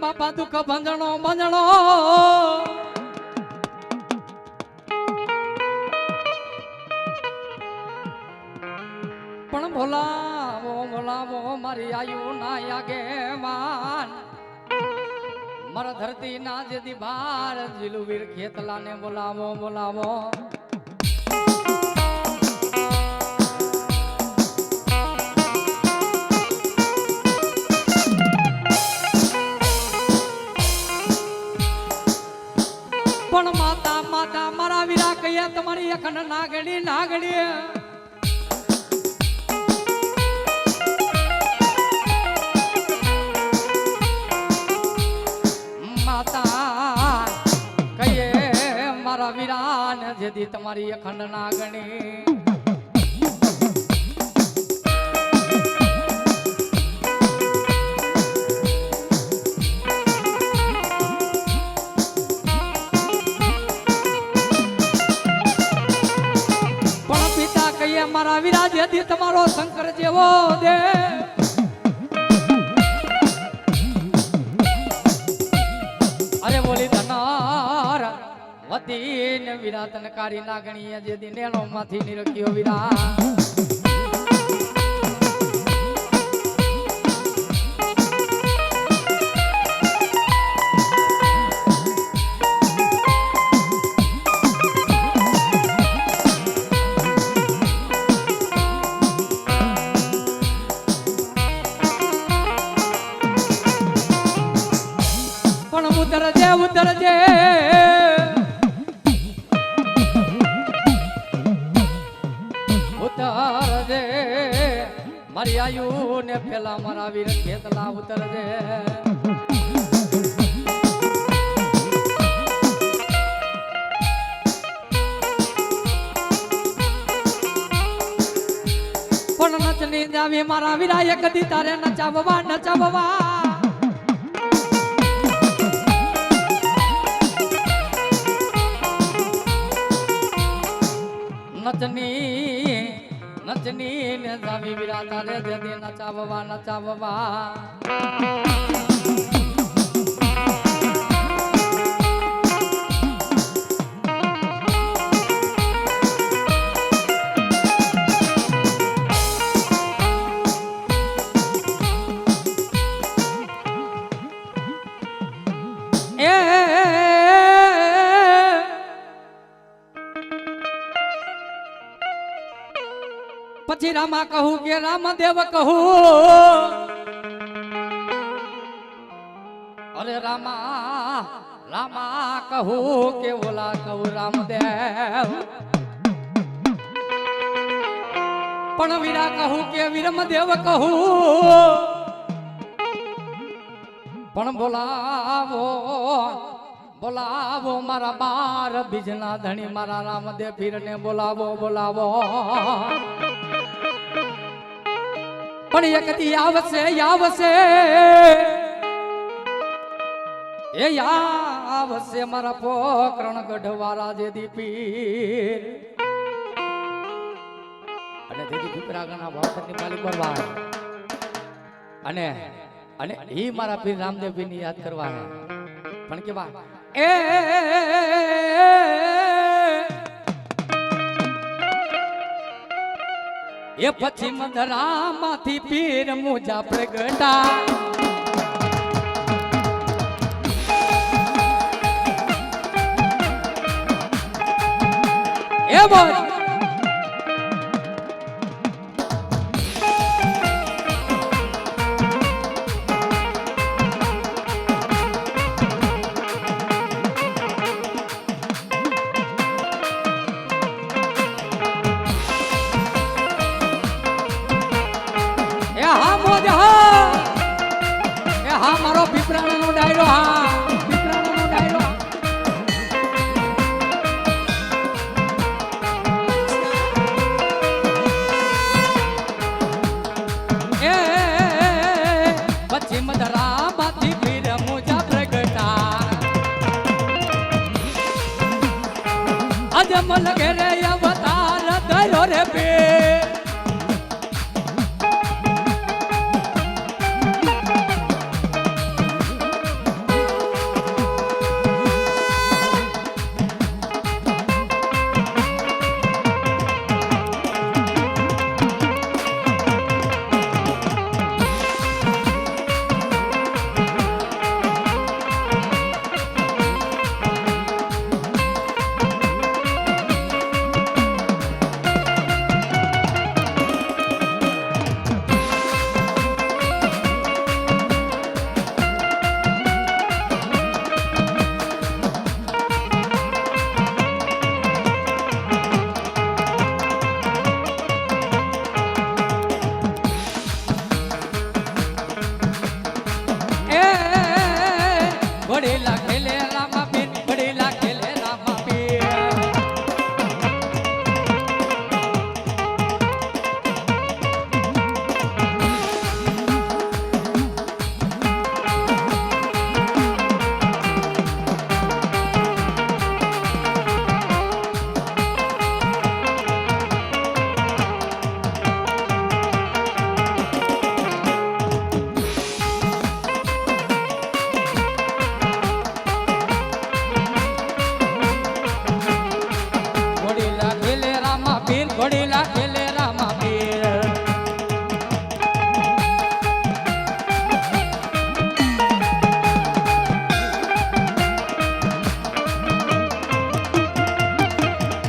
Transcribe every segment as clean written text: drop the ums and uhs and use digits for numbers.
બાપા દુઃખ બંધણો બંધણો પણ બોલાવો મારી આયુ ના આગે માન મારા ધરતી ના જેથી બાર જીલુવીર ખેતલા ને બોલાવો પણ માતા મારા વીરા કહીએ તમારી અખંડ નાગણી માતા કહીએ મારા વીરાન જેથી તમારી અખંડ નાગણી મારા વિરાજ હતી તમારો શંકર જેવો દે અરે બોલી ધનાર વતી ને વિરાતન કારી નાગણીએ જેથી નેણો માંથી નિરખ્યો વિરા ઉતરજે મારી આયુ ને પેલા મારા વીર ખેતલા ઉતરજે પણ નચની જાવી મારા વીરા એક દી તારે નચાવવા નચની ને જાવી વીરા તારે જદી નચાવવા પછી રામા કહું કે રામદેવ કહું અરે રામા કહું કે ઓલા કહું રામદેવ પણ વીરા કહું કે વીરમદેવ કહું પણ બોલાવો મારા બાર બીજના ધણી મારા રામદેવ પીરને બોલાવો પણ એક દી આવશે એ આવશે મારા પોકરણ ગઢવારા જેદી પીર અને જેદી પીપરાગના ભાવની માલિક પરવાર અને ઈ મારા પીર રામદેવ પીરની યાદ કરવા હે પણ કેવા એ પછી મધરામાંથી પીર મુજા પ્રગટા એ બોલ મારો પીપરાણાનો ડાયરો એ પછી મધરામાંથી પીર મુજા પ્રગટા અજમલ ઘેરે અવતાર ધર્યો રે પીર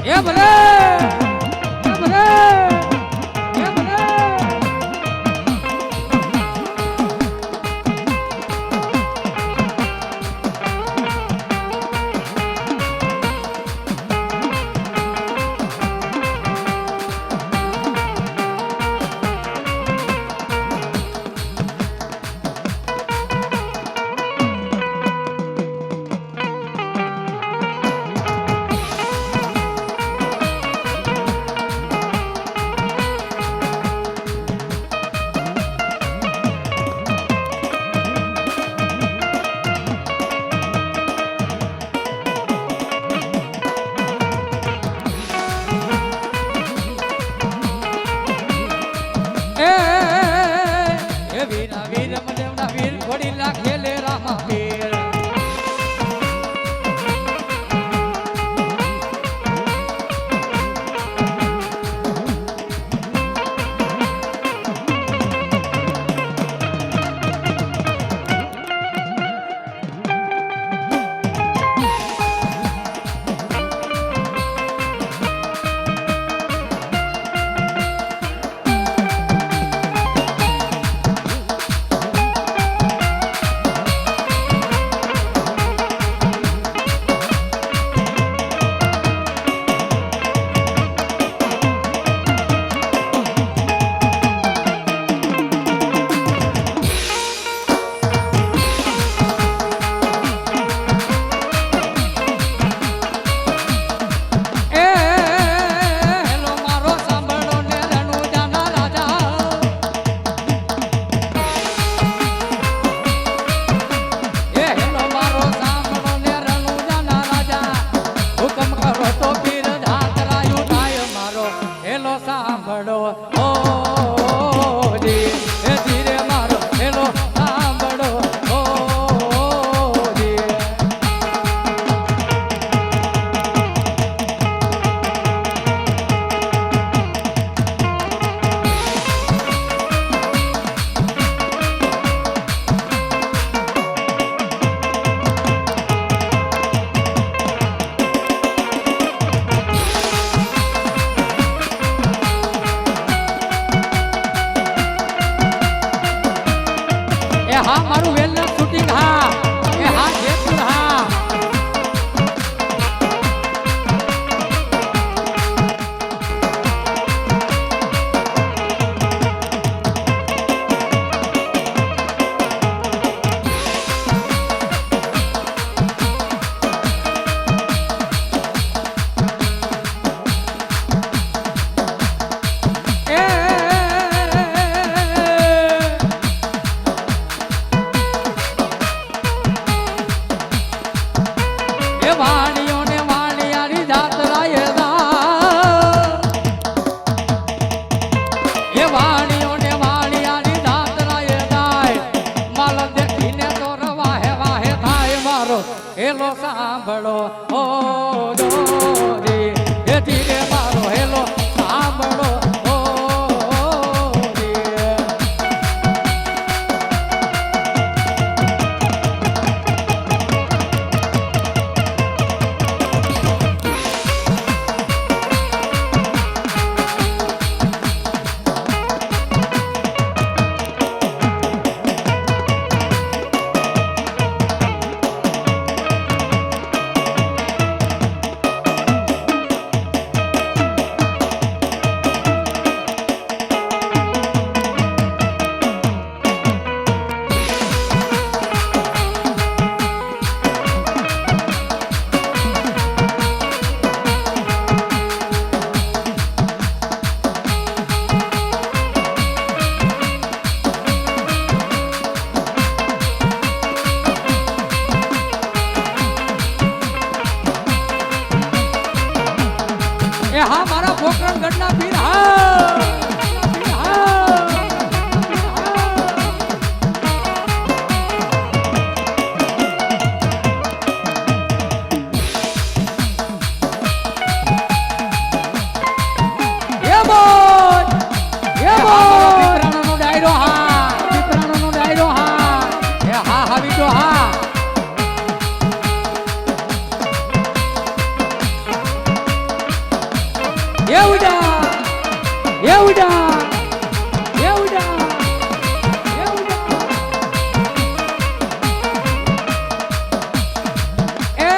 એ ભલે એ ભલે એ ભલે હા મારું વેલનેસ શૂટિંગ હા એ હા જેતપુર હા હેલો સાંભળો ઓ જોરી એ ધીરે મારો હેલો સાંભળો ઓ એ હા મારા પોકરણ ગઢના પીર હા એવડા એવડા એવડા એ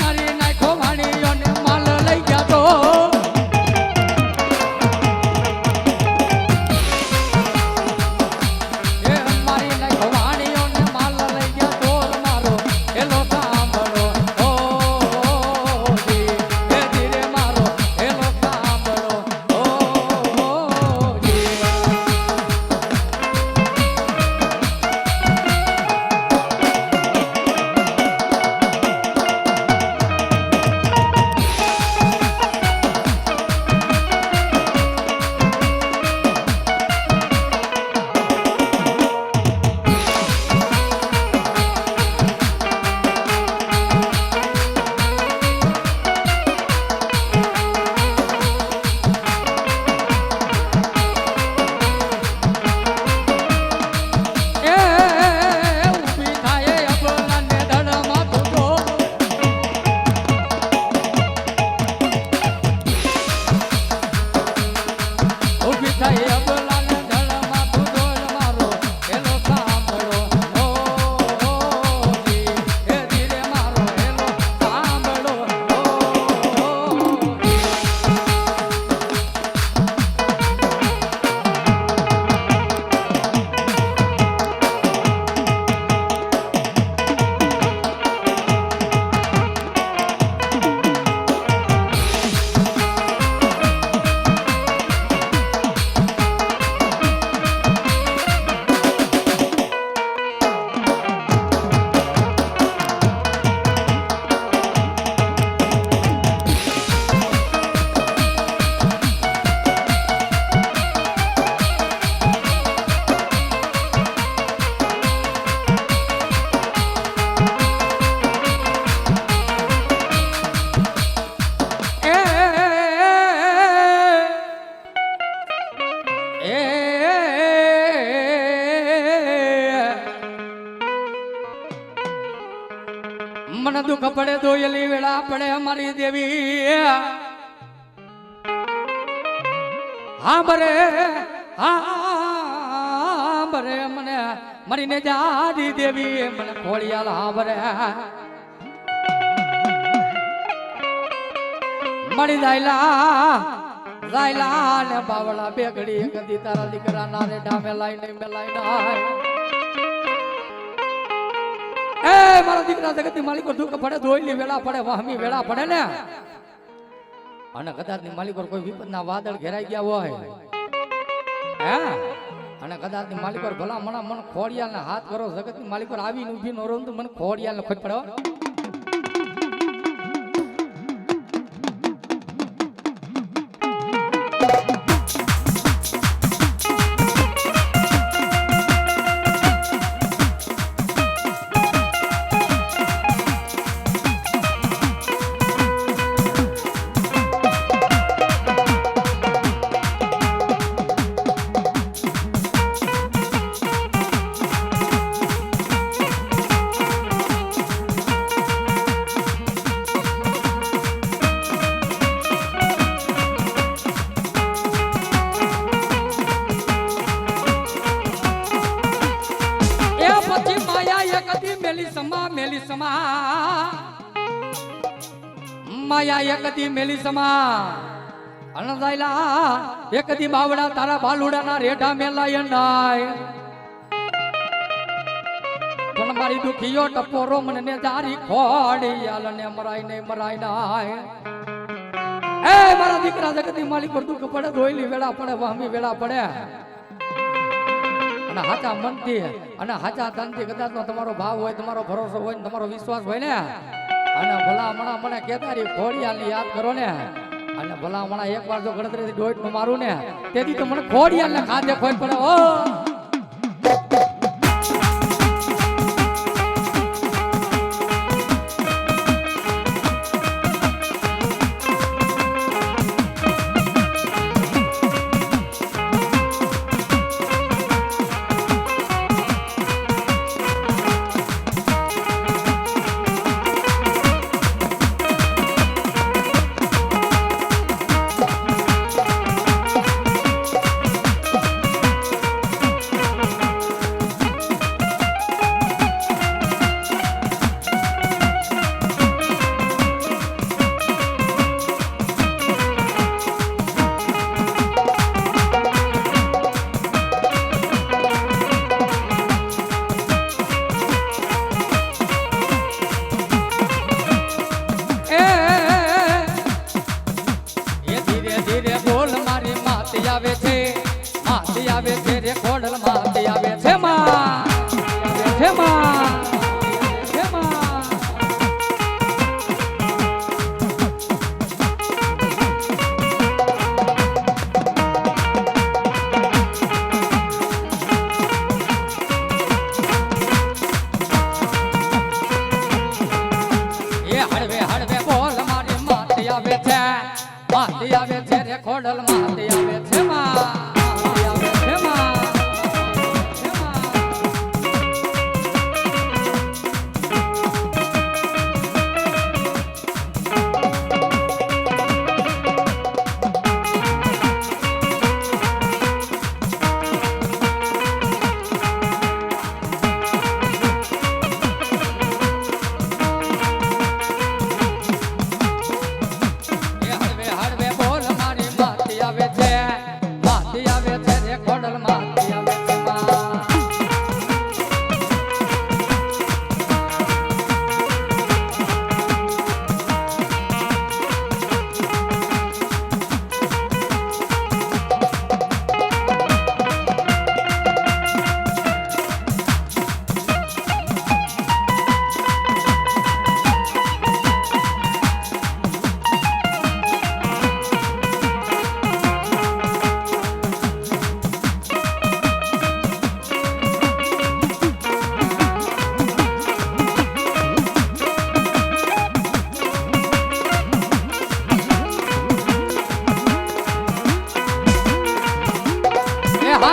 મારી નાખો વાણીઓને માલ લઈ ગયા તો એ મારી નાખો વાણીઓને માલ લઈ ગયા તો મારો એલો સાંભળો ઓ જી એ ધીરે મારો એલો સાંભળો ઓ જી મને દુઃખ પડે દોયલી વેળા પડે અમારી દેવી હા બરે મને મરીને જાદી દેવી મને ખોડિયાલ હા બરે મળી જાયલા ને બાવળા બે ઘડી કદી તારા દીકરા ના રે ડામે લાઈને મેલાઈ ના એ મારા દીકરા જગતની માલિકો દુઃખ પડે ધોઈલી વેળા પડે વાહમી વેળા પડે ને અને કદાચ ની માલિકો કોઈ વિપદના વાદળ ઘેરાઈ ગયા હોય હે અને કદાચ ની માલિકો ભલા મણા મન ખોડિયાલ ને હાથ કરો જગતની માલિકો આવીને ઊભી નો રહું તો મને ખોડિયાલ ને ખોટ પડ્યો માયા એકદી મેલી સમા અણદાયલા એકદી બાવડા તારા બાલુડાના રેઢા મેલાય નાય પણ મારી દુખીયો ટપોરો મને જારી ખોડી આલ ને મરાય નાય એ મારા દીકરા જગતની માલિક પર દુઃખ પડે ધોઈલી વેળા પડે વહમી વેળા પડે અને હાચા મનથી અને હાચા તનથી કદાચ તમારો ભાવ હોય તમારો ભરોસો હોય તમારો વિશ્વાસ હોય ને અને ભલા મણા મને કેતારી ખોડિયાલની યાદ કરો ને અને ભલા મણા એકવાર જો ગણતરીથી દોઢ નું મારું ને તેથી તો મને ખોડિયાલને ખાધે ખોટ પડે ઓ હળવે બોલ મારી માતી આવે છે રે ખોડલ માતી આવે છે માતી આવે છે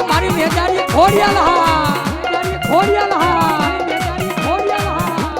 મારી મેજારી ખોડિયાલ હા મેજારી ખોડિયાલ હા મેજારી ખોડિયાલ હા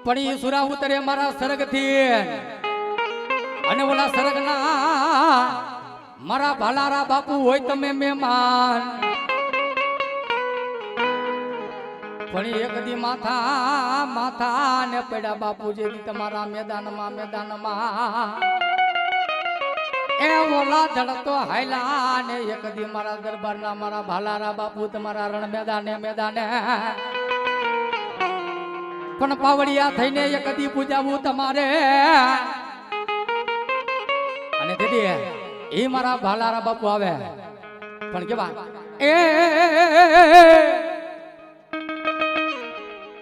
પડી સુરા ઉતરે મારા સરગ થી અને ઓલા સરગ ના મારા ભાલારા બાપુ હોય તમે મહેમાન પણ એક દી માથા માથા ને પડ્યા બાપુજી તમારા મેદાનમાં એ ઓલા ધડતો હાયલા ને એક દી મારા દરબારના મારા ભાલારા બાપુ તમારા રણ મેદાને પણ પાવડિયા થઈને એક દી પૂજાવું તમારે અને દીદી એ મારા ભાલારા બાપુ આવે પણ કેવા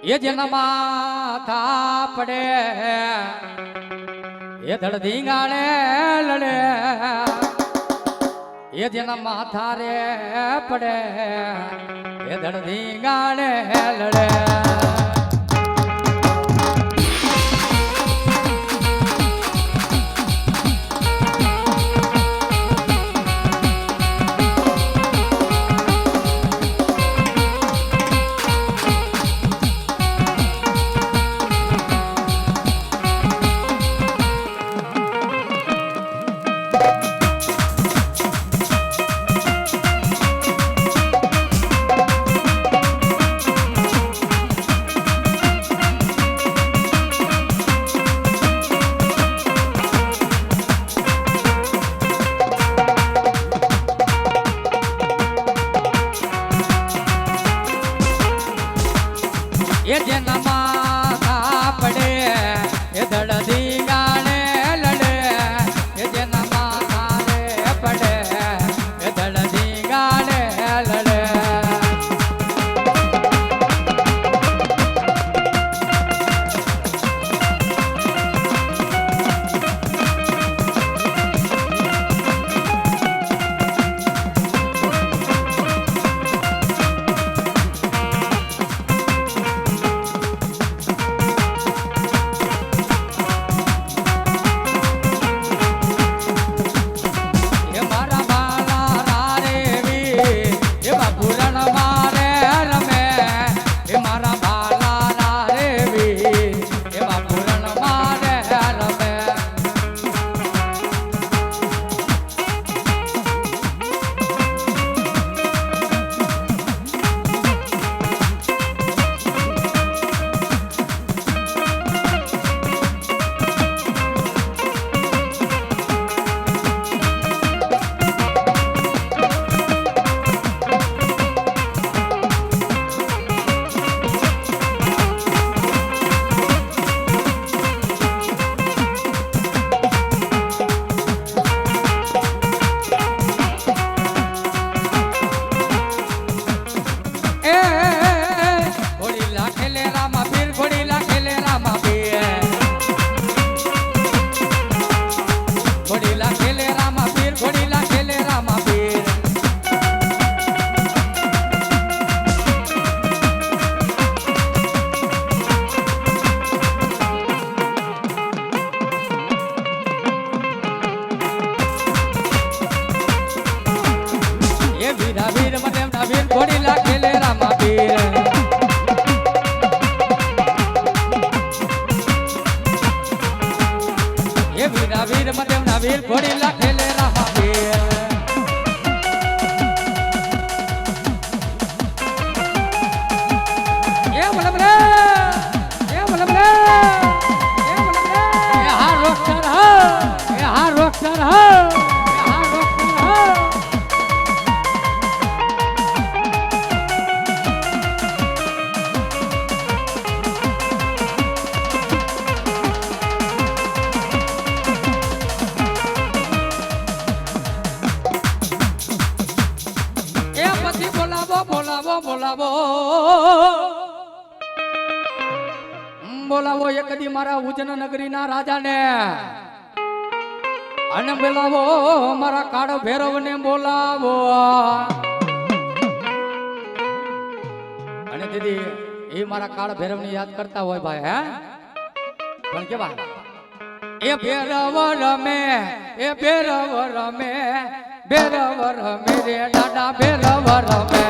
એ જેના માથા પડે એ ધડ ધીંગાણે લડે એ જેના માથા રે પડે એ ધડ ધીંગાણે લડે એ જેના માથા પડે એ ધડ ધીંગાણે લડે એ જેના માથા રે પડે એ ધડ ધીંગાણે લડે વીર મદેવના વીર ઘોડી લાખેલે રામા વીર એ વલમરે એ વલમરે એ વલમરે એ હા રોકસર હા એ હા રોકસર હા બોલાવો એક દી મારા ઉજ્જૈન નગરી ના રાજા ને અને બોલાવો મારા કાળ ભૈરવ ને બોલાવો અને દીદી એ મારા કાળ ભૈરવ ને યાદ કરતા હોય ભાઈ હે પણ કેવા એ ભૈરવ રમે એ ભૈરવ રમે ભૈરવ રમે રે દાદા ભૈરવ રમે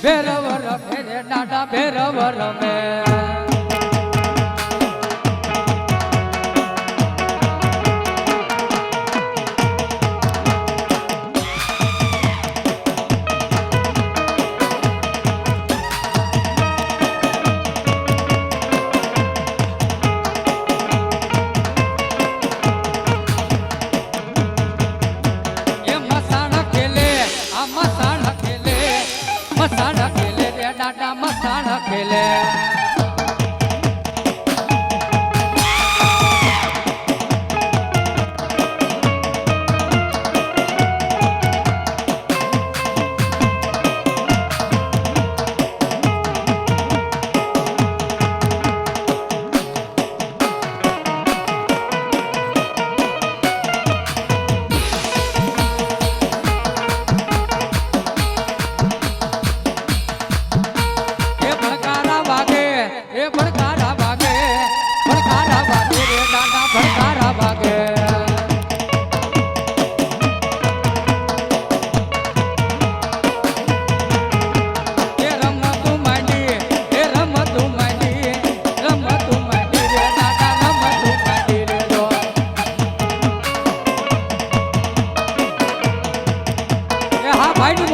ભેરવ રમે રે દાદા ભેરવ રમે મસાણા ખેલે રે દાદા મસાણા ખેલે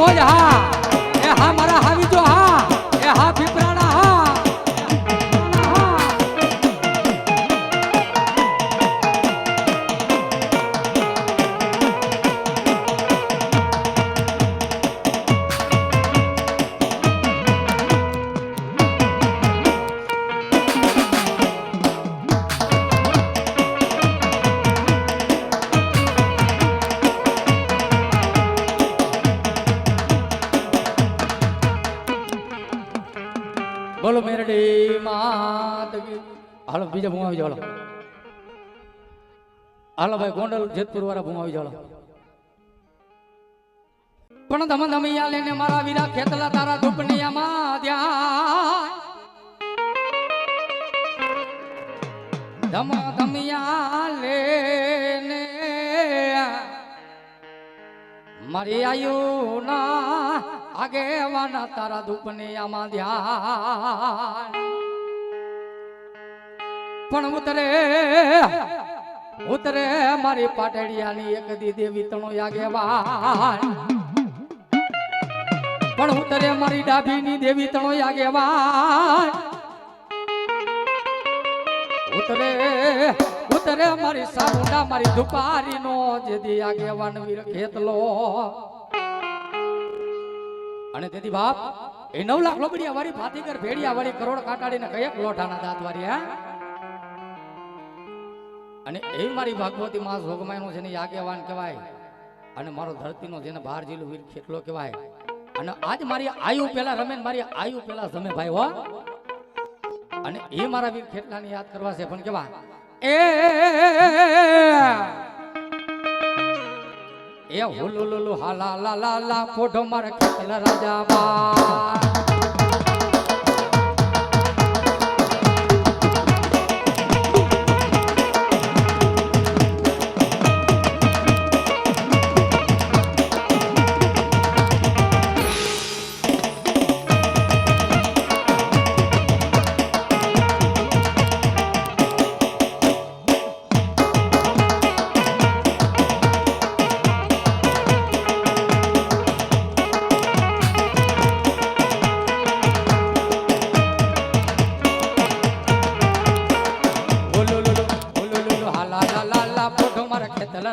મોજ હા એ હા મારા હાવી જો હા એ હા પીપરાણા હા બોલો મેરડી માત કી હાલો બીજા ભૂમાવી જાવ હાલો ભાઈ ગોંડલ જેતપુર વાળા ભૂમાવી જાવ પણ ધમ ધમિયા લેને મારા વીરા ખેતલા તારા દુપનિયામાં ધ્યાન ધમ ધમિયા લેને મારી આયુ ના આગેવાના તારા દુપનિયામાં ધ્યાન પણ ઉતરે મારી પાટડિયાની એક દી દેવી તણો આગેવાન પણ ઉતરે મારી ડાભીની દેવી તણો આગેવાન ઉતરે મારી સામુંડા મારી દુપારીનો જેદી આગેવાન વીર ખેતલો અને તેથી બાપ એ 9 લાખ લોબડિયા વાળી ફાતીકર ભેડિયા વાળી કરોડ કાટાડીને કયેક લોઠાના દાંત વાળી હા અને એ મારી ભાગવતી માં જોગમાયનો જેને આગેવાન કહેવાય અને મારો ધરતીનો જેને બહાર જિલ્લો વીર ખેતલો કહેવાય અને આજ મારી આયુ પેલા રમે મારી આયુ પેલા જમે ભાઈ હો અને એ મારા વીર ખેતલાને યાદ કરવા છે પણ કેવા એ હુલુલુલુ હાલા લા લા લા પોઢો મારા ખેતલા રાજા બા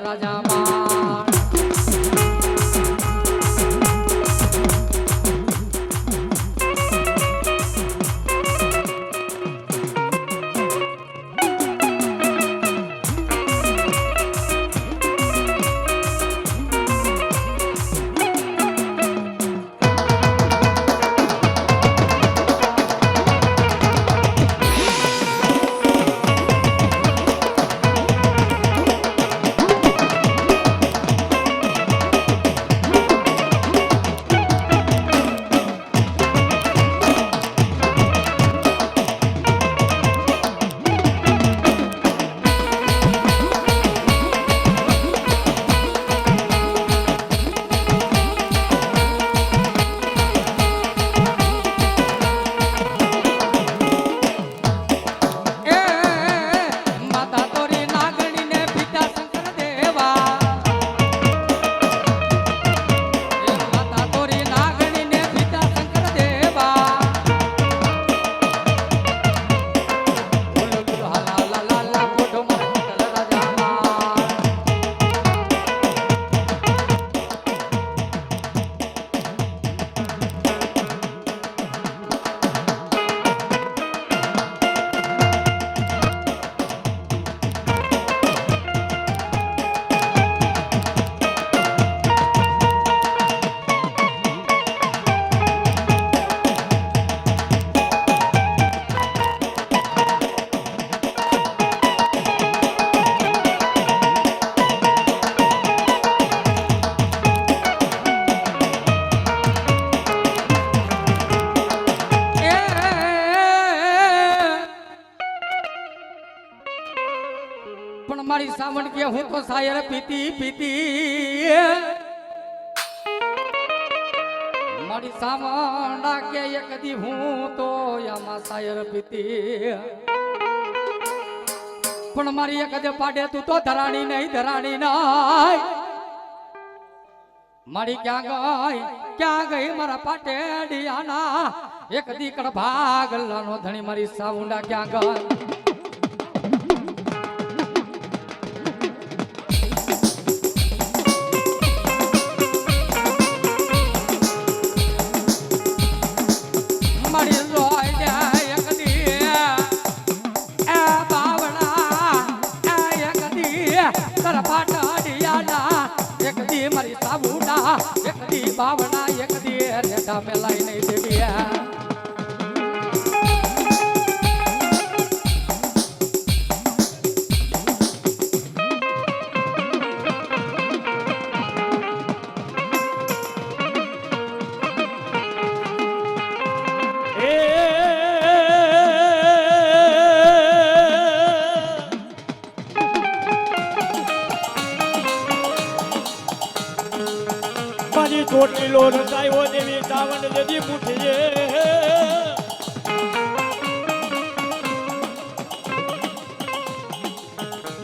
રાજા મારી સાવણ કે હું તો સાયર પીતી પીતી મારી સાવંડા કે એક દી હું તો યામાં સાયર પીતી પણ મારી એક દે પાડે તું તો ધરાણી નહીં મારી ક્યાં ગઈ મારા પાટેડિયાના એક દીકડ ભાગલાનો ધણી મારી સાવંડા ક્યાં ગઈ એક દી બાવડા એક દી રેઠા મેલાઈ નહીં દેવિયા ચોટીલો રચાયો દેવી સાવણ દેવી પૂઠીએ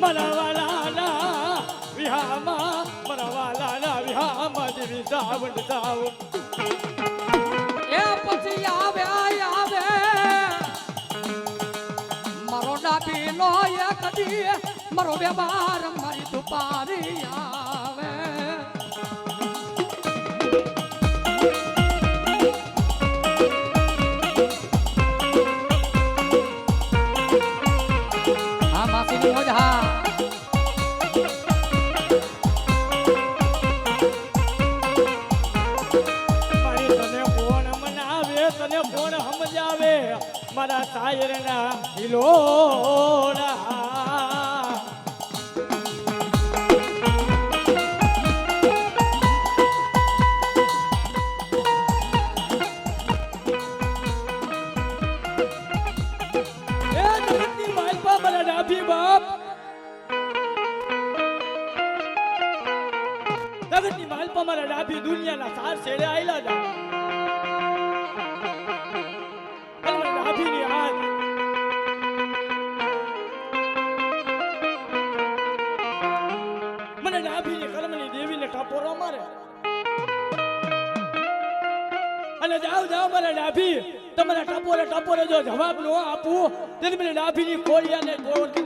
મરાવાલાના વિહામાં દેવી સાવણ સાવણ એ પછી આવે મારો ડાબી નો એક દી મારો વ્યવહાર મારી દુપારી આવે મારા સાયરના હિલોડા મારા ડાભી બાપ જગતની માલપા મારા ડાભી દુનિયાના સાર છેડે આયલા જા મને ડાભીની કર્મની દેવીને ટાપોરો મારે અને જાવ મારા ડાભી તમારા ટાપોરે જો જવાબ ન આપું તેને મને ડાભીની ખોડિયાને ગોળ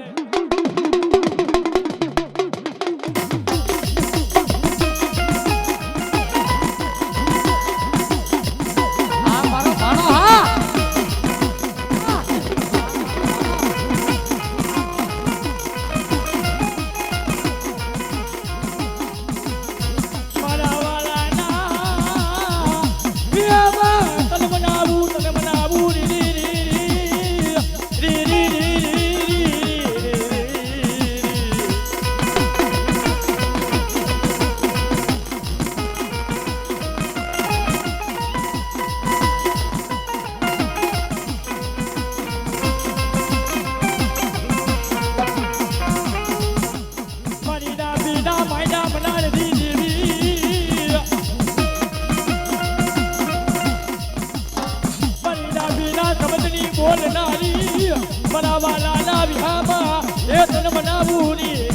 બોલનારી બનાવાલા વિહામાં એ તન બનાવું ની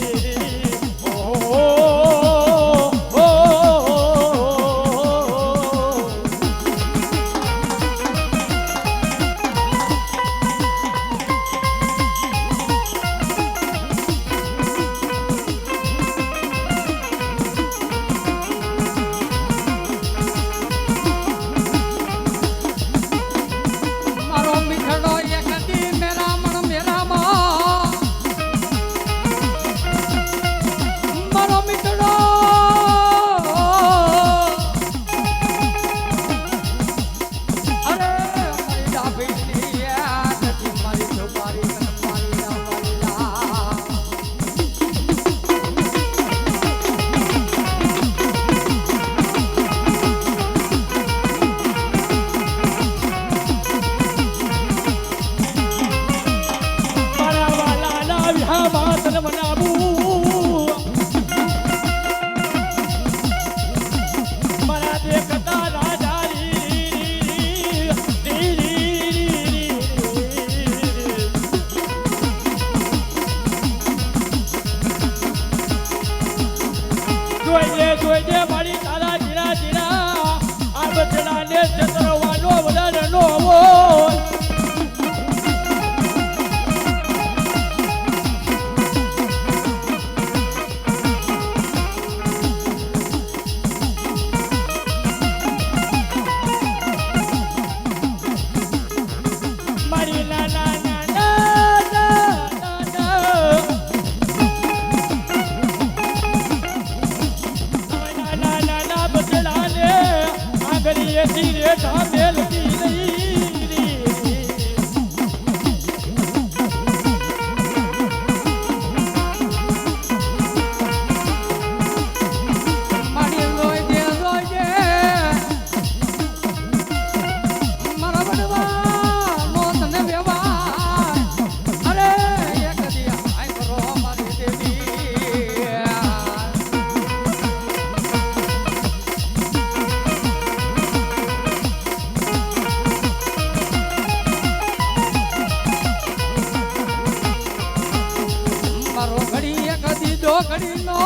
ઘડીનો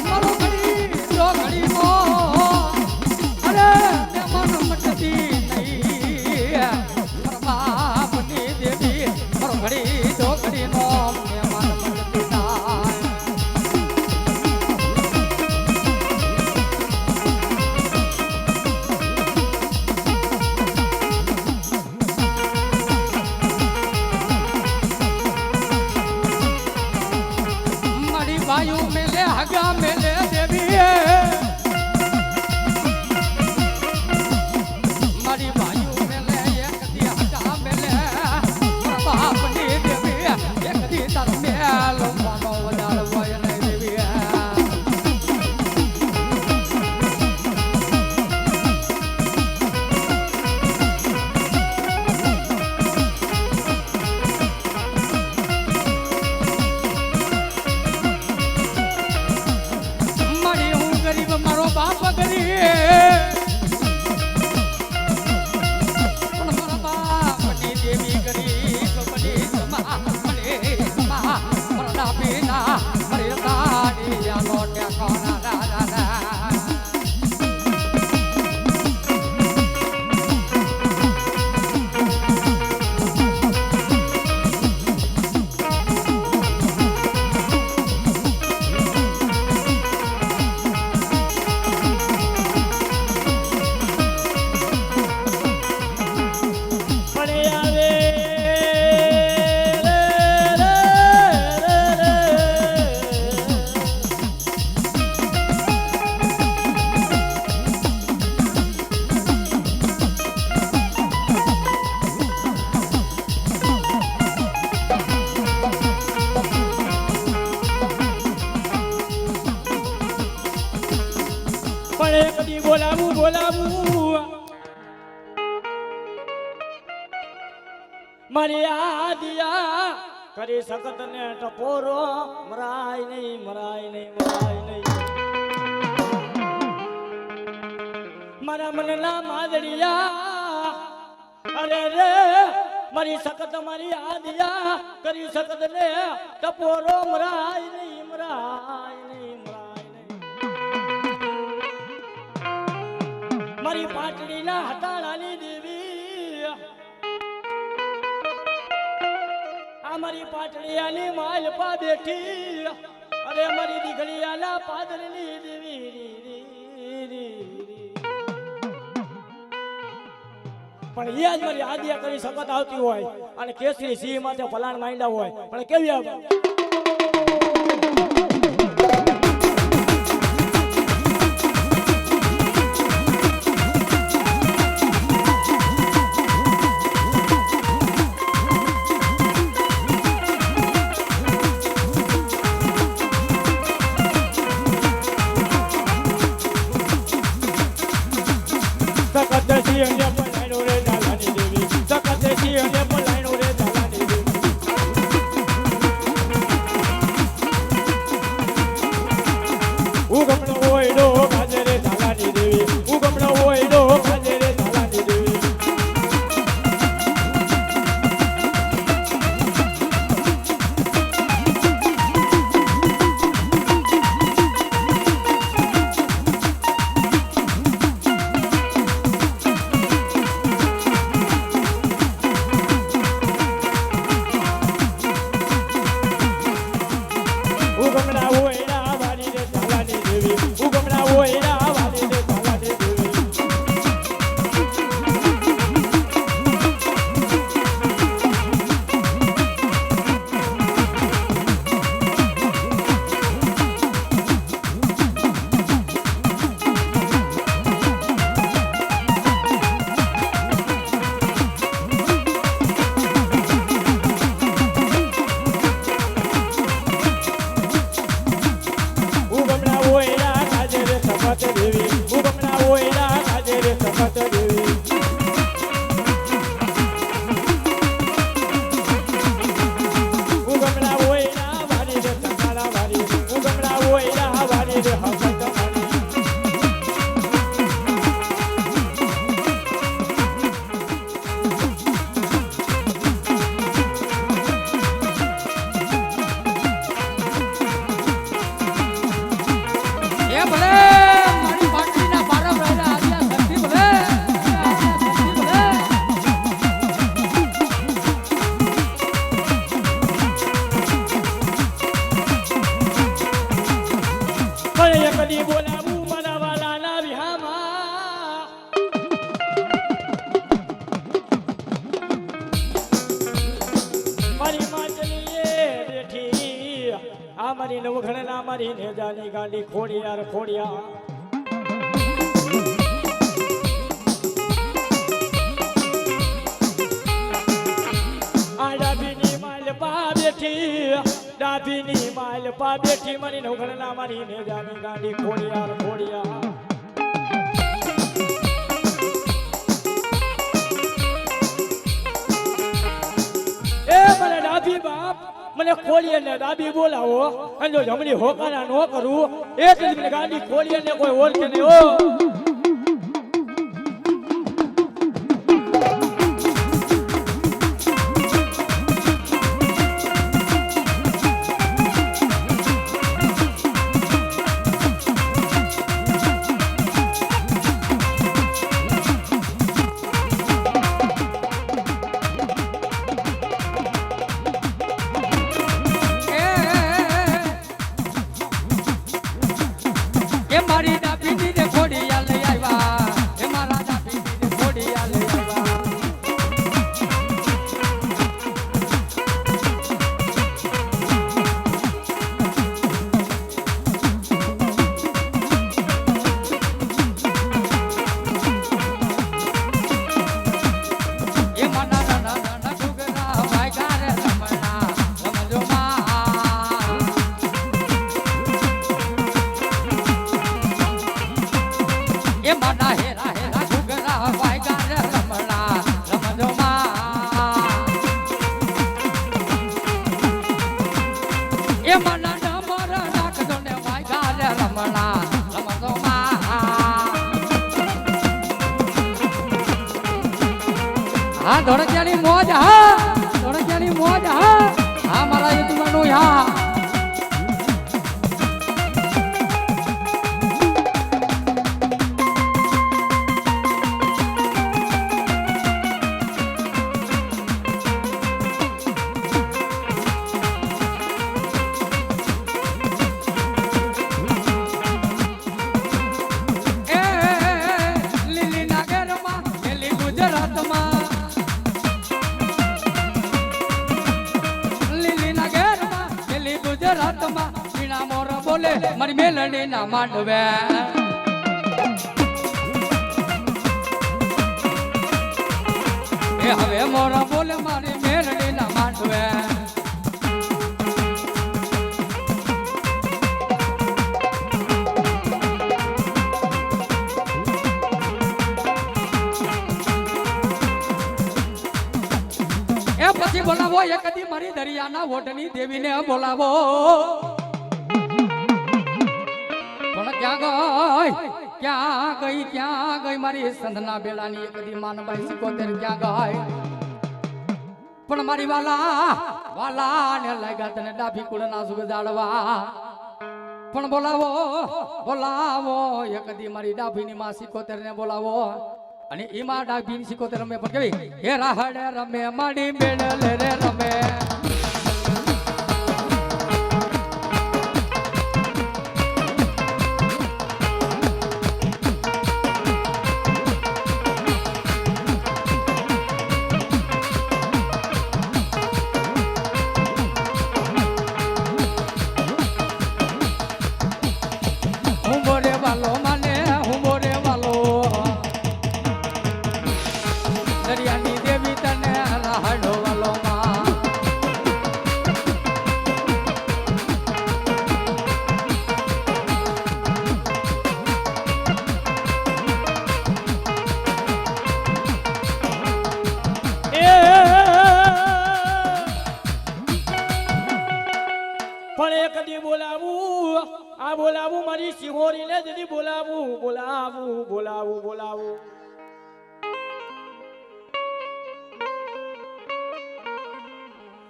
મારો ઘડીનો અરે મન મટતી નહીં બાપની દેવી મારો ઘડીનો મન મટતી થાય વાયુ મેલે હગા મેલે દેવી મારી વાયુ મેલે એક દી હગા મેલે બાપની દેવી એક દી તાર મેલ મોનો વધાર હોય ને દેવી મારો બાપ ગરીબ પણ મારા બાપની દેવી ગરીબ બની મારા પીના મારી તારી આલો ટેકોના દાદા કદી બોલાવું મારી આદિયા કરી સખત ને ટપોરો મરાય નહીં મારા મનના માદડિયા અરે રે મારી સખત મારી આદિયા કરી સખત ને ટપોરો મરાય નહીં મારી પાટડીના હટાણાની દેવી આ મારી પાટડીયાની માલપા બેઠી અરે મારી દીકરીયાના પાદરની દેવી પણ એ જ મારી આદિયા કરી સખત આવતી હોય અને કેસરી સિંહ માથે ફલાણ માંડ્યા હોય પણ કેવી આવે મારી નવઘણના મારી નેજાની ગાંડી ખોડિયાર ખોડિયા આ ડાભીની માલપા બેઠી મારી નવઘણના મારી નેજાની ગાંડી ખોડિયાર ખોડિયા એ મને ડાભી બાપ મને ખોલીએ ને ડાબી બોલાવો અને જો જમણી હોકારા નો કરું એટલે મને ગાડી ખોલીએ ને કોઈ ઓળખે નહીં ઓ હા ધોળકિયાની મોજ હા ધોળકિયાની મોજ હા હા મારા યુટ્યુબરનું હા મારી મેલડી ના માંડવે એ હવે મોરા બોલે મારી મેલડી ના માંડવે એ પછી બોલાવો એ કદી મારી દરિયાના વોટની દેવીને બોલાવો ક્યાં ગઈ મારી સંધના બેલાની કદી માનભાઈ સિકોતેર ક્યાં ગઈ પણ મારી વાલા ને લાગ્યા તને ડાભી કુળના સુગ જાળવા પણ બોલાવો એ કદી મારી ડાભીની માં સિકોતેર ને બોલાવો અને એમાં ડાભીની સિકોતેર રમે પણ કેવી હે રાહડે રમે માડી બેડલે રે રમે દરિયાની દેવી તને રાહડો વાલો માં પણ એ કદી બોલાવું આ બોલાવું મારી સિંહોરીને જદી બોલાવું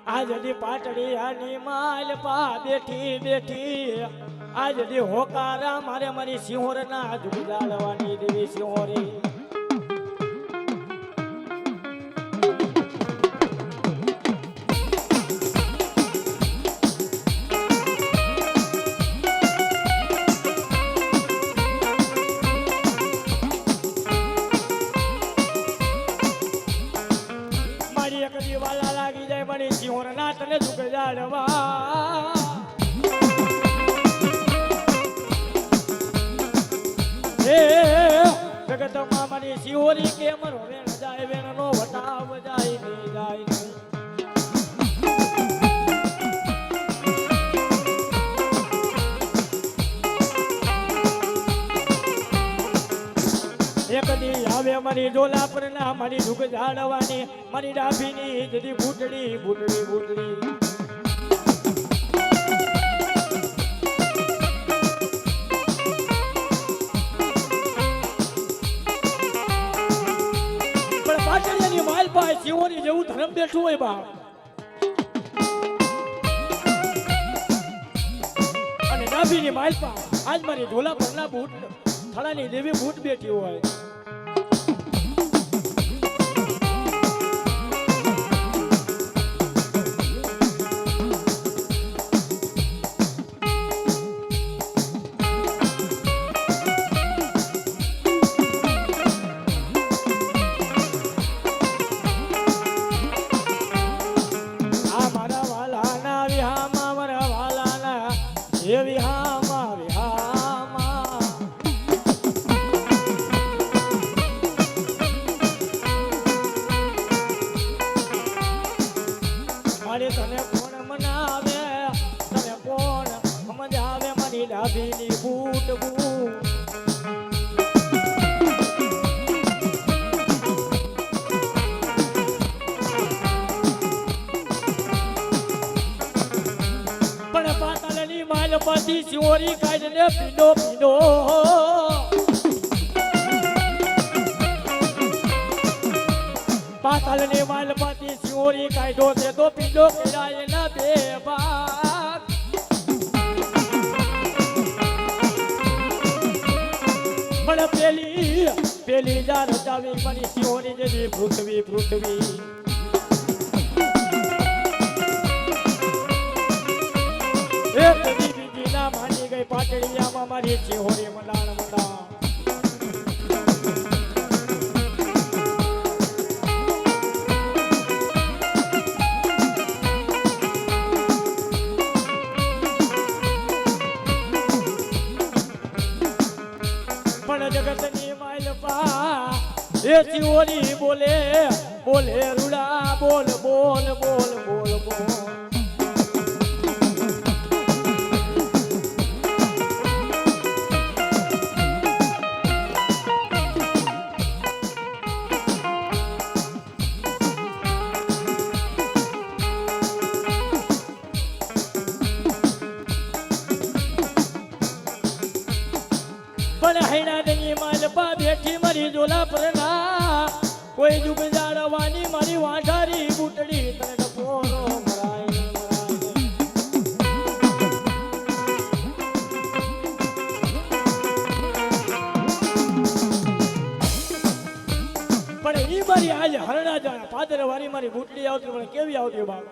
આજની પાટડીયાની માલપા બેઠી આજની હોકારા મારી સિંહોરના જુગાડવાની દેવી સિંહોરી સિંહોરના તને જુગાડવા જગતમાં મારી શિહોરી કેમ રોવેણ જાય વેણનો વટાવ જાય ને જાય ને. એક દી આવે મારી ડોલા પર ના મારી ઢુક ઝાડવાની મારી ડાભીની જદી બૂટડી બૂટડી બૂટડી. પણ પાટણિયાની માલ પાસે શિવોની જેવું ધર્મ બેઠું હોય બાપ. અને ડાભીની માલ પાસે આજ મારી ઢોલા પરના બૂટ થળાની દેવી બૂટ બેઠી હોય. આ મારા વાલાના વિહામાં મારા વાલાના એ વિહામાં વિહામાં. મારે તને કોણ મનાવે તને કોણ સમજાવે મારી ડાભીની બૂટ બૂટ. પણ પાતાળની માલ પાછી શિહોરી કાઢીને પીડો પીડો. પાતાળની માલ પાછી શિહોરી કાઢ્યો છે તો પીડો કેળાય ના બે ભાગ. પણ પેલી જા રચાવી મારી શિહોરી જેવી પૃથ્વી પૃથ્વી. એક બીજી ના માની ગઈ પાટડિયામાં મારી શિહોરી મંડાણ મંડાણ. પણ જગતની માલ પા એ શિહોરી બોલે બોલે રૂડા બોલ બોલ બોલ બોલ બોલ. પણ હૈણાની માલ પા બેઠી મારી ઝોલા પર ના કોઈ જુગ જાળવાની મારી વાંઢારી બૂટડી તને ટપોરો મરાય પણ ઈ મારી આજ હરણા જાણ પાદર વાળી મારી બૂટડી આવતી મને કેવી આવતી બાપ.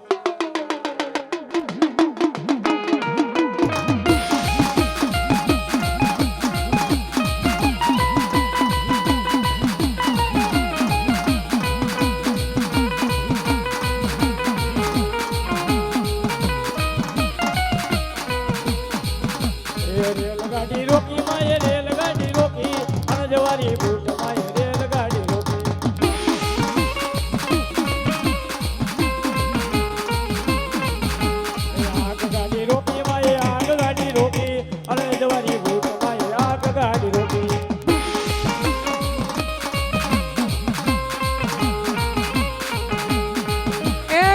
રેલગાડી રોકી માએ રેલગાડી રોકી અને જવારી બૂટ માએ રેલગાડી રોકી. આગગાડી રોકી માએ આગગાડી રોકી અને જવારી બૂટ માએ આગગાડી રોકી. એ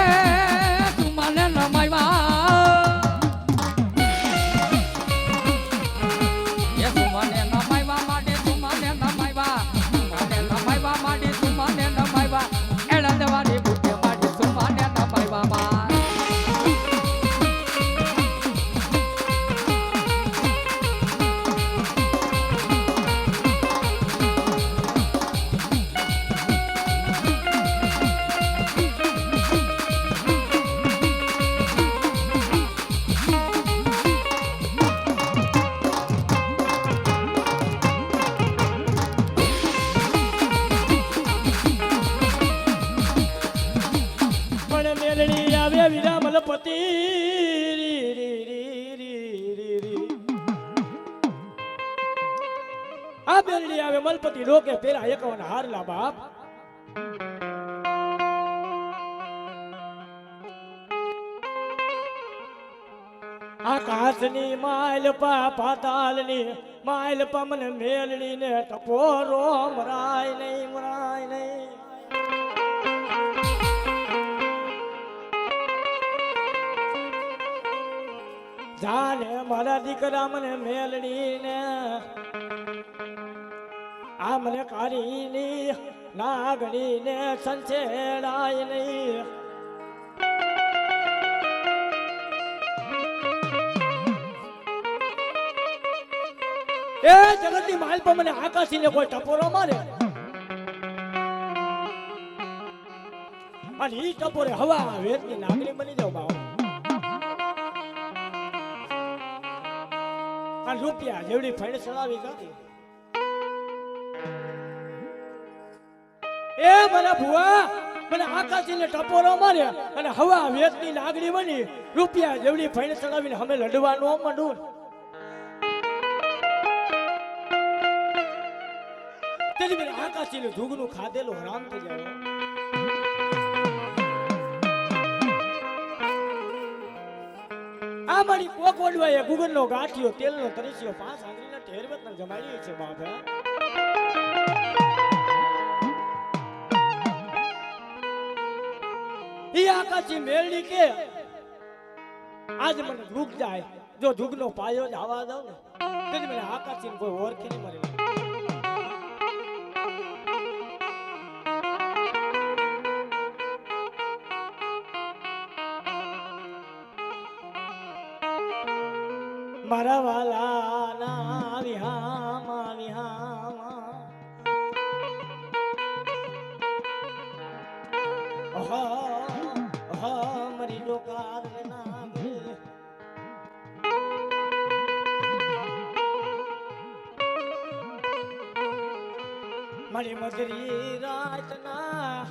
તું મને નમાયવા વિરામલપતિ આ બેરડી આવે કમલપતિ રોકે પેલા 51 હારલા બાપ આકાશની માલપા પાતાલની માલપા મને મેલડી ને ટપોરો મરાય નહીં મરાય નહીં જાને મારા દીકરા મને મેલડી ને આ મને કારીની નાગણી ને સંછેડાય નહીં એ જગતની માલ પર મને આકાશીને કોઈ ટપોરો મારે અને ઈ ટપોરે હવા વેદની નાગણી બની જાવ બાવ અને રૂપિયા જેવડી ફાઈડ ચડાવી ગાતી એ મને ભુવા મને આકાશીને ટપોરો મારે અને હવા વેદની નાગણી બની રૂપિયા જેવડી ફાઈડ ચડાવીને અમે લડવા નો મંડું તેની મેં આકાશીનું ધૂગનું ખાધેલું હરામ થઈ જાય આ મારી કોક ઓડવાએ ગુગરનો ગાંઠિયો તેલનો તરીસ્યો 5 આંગળીના ઢેરવતને જમાડી છે બાપ ઈ આકાશી મેળડી કે આજ મને ધૂગ જાય જો ધૂગનો પાયો જ આવા દઉં ને તેની મને આકાશીને કોઈ ઓળખી નહીં મરે મારા વાલા ના વિહામા વિહામા મરી લોકાર ના મારી મધરી રાતના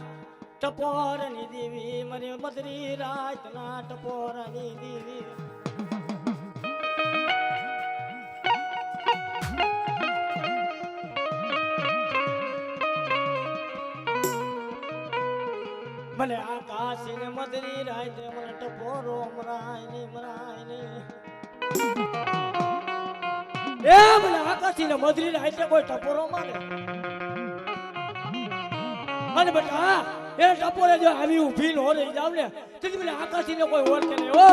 ટપોરની દેવી મારી મધરી રાતના ટપોરની દેવી મને આકાશીને મધરી રાતે મને ટપોરો મરાય નહીં એ મને આકાશીને મધરી રાતે કોઈ ટપોરો મારે અને બેટા એ ટપોરે જો આવી ઊભી નો રહી જાવ ને તેથી મને આકાશીને કોઈ ઓળખે નહીં હો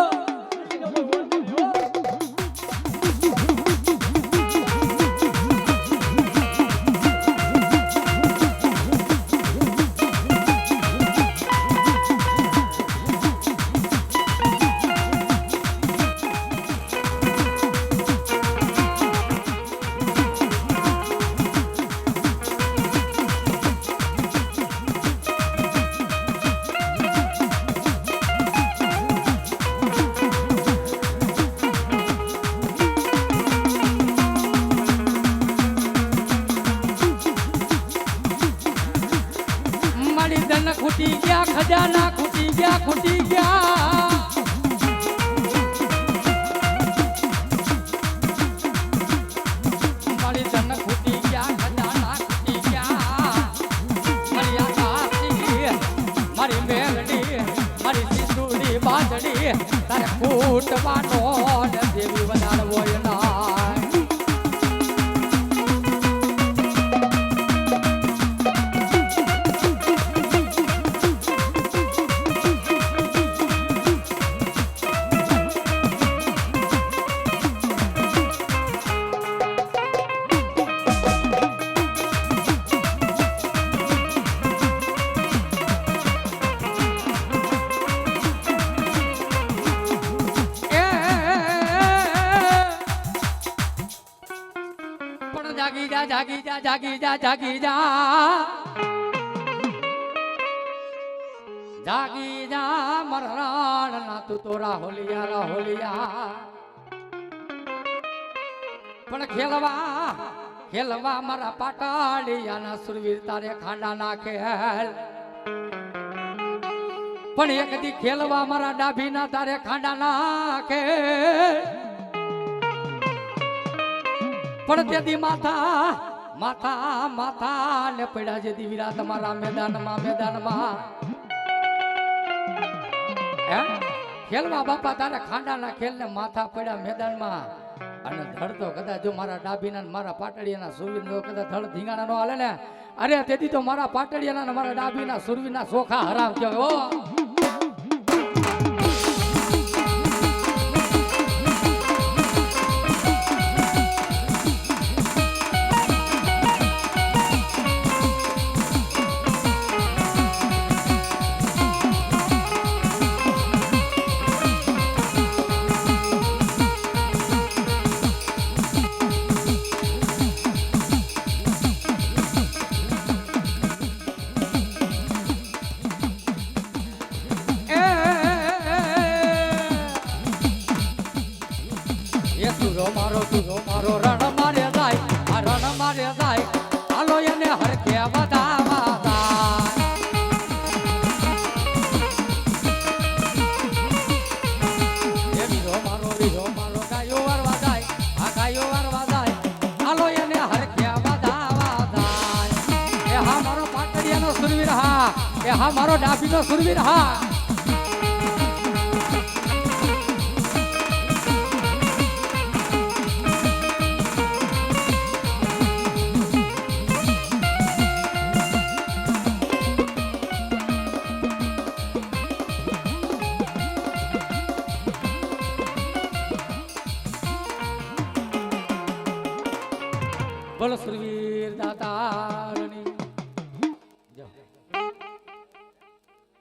ખૂટી ગયા ખજાના ખૂટી ગયા મારી ધન ખૂટી ગયા ખજાના ખૂટી ગયા મારી આકાશી મારી મેલડી મારી સિંદૂરી બાંધડી તારે ખૂટવાનો દેવી વધારવો ના જાગી જા મરણ ના તું તો રાહોલિયા પણ ખેલવા મારા પાટાળિયાના સુરવીર તારે ખાંડા નાખે પણ એક દી ખેલવા મારા ડાભીના તારે ખાંડા નાખે પણ તે દી માથા માથા માથા ને પડ્યા છે દીવીરા તમારા મેદાનમાં મેદાનમાં હે ખેલમાં બાપા તારે ખાંડાના ખેલ ને માથા પડ્યા મેદાનમાં અને ધડ તો કદાચ જો મારા ડાભીના ને મારા પાટડિયાના સુરવીર કદાચ ધડ ધીંગાણા નો હાલે ને અરે તેથી તો મારા પાટડિયાના ને મારા ડાભીના સુરવીરના સોખા હરામ કહેવાય ઓ તુરો મારો રણ મારે જાય આ રણ મારે જાય હાલો એને હરખે વધાવા જાય એ વીરો મારો ગાયો વારવા જાય આ ગાયો વારવા જાય હાલો એને હરખે વધાવા જાય એ હા મારો પાટડિયાનો સુરવીર હા એ હા મારો ડાભીનો સુરવીર હા બોલો સુરવીર દાતારની જય